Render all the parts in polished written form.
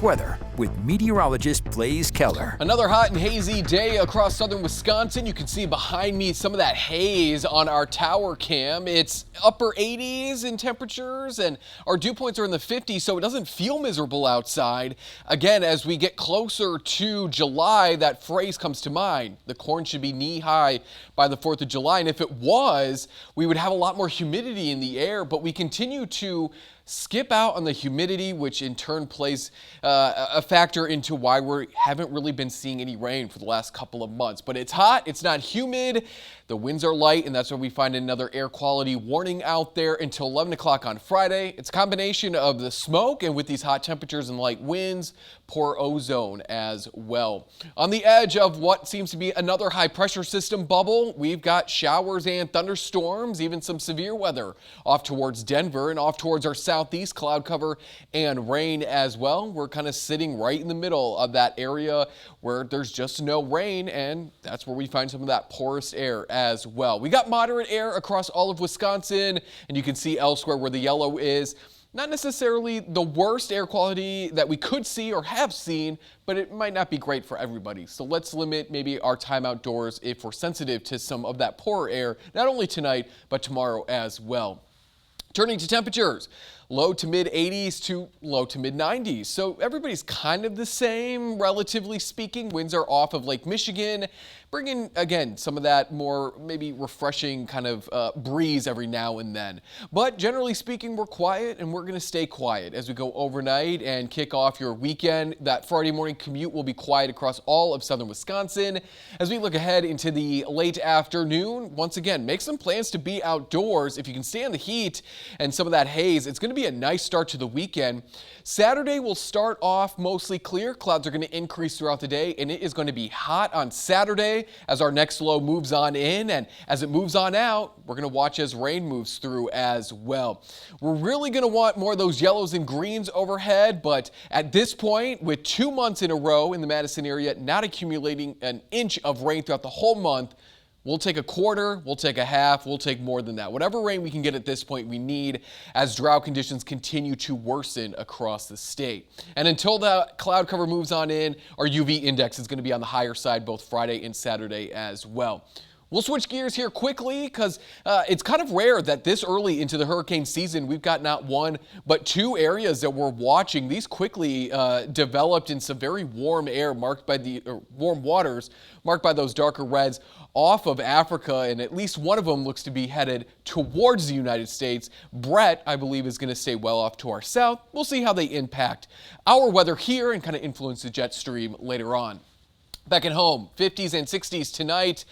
weather with meteorologist Blaze Keller. Another hot and hazy day across southern Wisconsin. You can see behind me some of that haze on our tower cam. It's upper 80s in temperatures and our dew points are in the 50s, so it doesn't feel miserable outside. Again, as we get closer to July, that phrase comes to mind. The corn should be knee-high by the 4th of July, and if it was, we would have a lot more humidity in the air, but we continue to skip out on the humidity, which in turn plays a factor into why we haven't really been seeing any rain for the last couple of months. But it's hot, it's not humid, the winds are light, and that's why we find another air quality warning out there until 11 o'clock on Friday. It's a combination of the smoke and with these hot temperatures and light winds, poor ozone as well. On the edge of what seems to be another high pressure system bubble, we've got showers and thunderstorms, even some severe weather off towards Denver and off towards our southeast, cloud cover and rain as well. We're kind of sitting right in the middle of that area where there's just no rain, and that's where we find some of that porous air as well. We got moderate air across all of Wisconsin, and you can see elsewhere where the yellow is. Not necessarily the worst air quality that we could see or have seen, but it might not be great for everybody. So let's limit maybe our time outdoors if we're sensitive to some of that poorer air, not only tonight, but tomorrow as well. Turning to temperatures, low to mid 80s to low to mid 90s. So everybody's kind of the same, relatively speaking. Winds are off of Lake Michigan, bringing, again, some of that more maybe refreshing kind of breeze every now and then. But generally speaking, we're quiet, and we're going to stay quiet as we go overnight and kick off your weekend. That Friday morning commute will be quiet across all of southern Wisconsin. As we look ahead into the late afternoon, once again, make some plans to be outdoors. If you can stand the heat and some of that haze, it's going to be a nice start to the weekend. Saturday will start off mostly clear. Clouds are going to increase throughout the day, and it is going to be hot on Saturday as our next low moves on in, and as it moves on out, we're going to watch as rain moves through as well. We're really going to want more of those yellows and greens overhead, but at this point, with 2 months in a row in the Madison area not accumulating an inch of rain throughout the whole month, we'll take a quarter, we'll take a half, we'll take more than that. Whatever rain we can get at this point, we need as drought conditions continue to worsen across the state. And until that cloud cover moves on in, our UV index is going to be on the higher side both Friday and Saturday as well. We'll switch gears here quickly because it's kind of rare that this early into the hurricane season we've got not one but two areas that we're watching. These quickly developed in some very warm air marked by warm waters marked by those darker reds off of Africa, and at least one of them looks to be headed towards the United States. Brett, I believe, is going to stay well off to our south. We'll see how they impact our weather here and kind of influence the jet stream later on. Back at home, 50s and 60s tonight.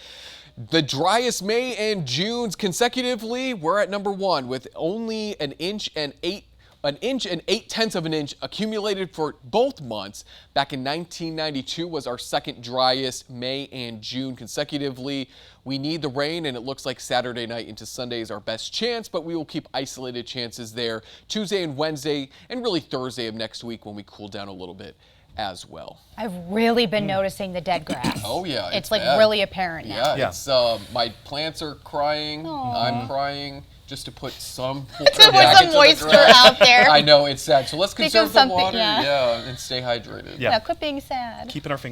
The driest May and Junes consecutively. We're at number one with only an inch and 8/10 of an inch accumulated for both months. Back in 1992 was our second driest May and June consecutively. We need the rain, and it looks like Saturday night into Sunday is our best chance, but we will keep isolated chances there Tuesday and Wednesday, and really Thursday of next week when we cool down a little bit as well. I've really been noticing the dead grass. Oh yeah, it's like bad. really apparent now. Yeah, it's my plants are crying. Aww. I'm crying. Just to put some moisture out there. I know, it's sad. So let's conserve the water, yeah, and stay hydrated. Yeah, quit being sad. Keeping our fingers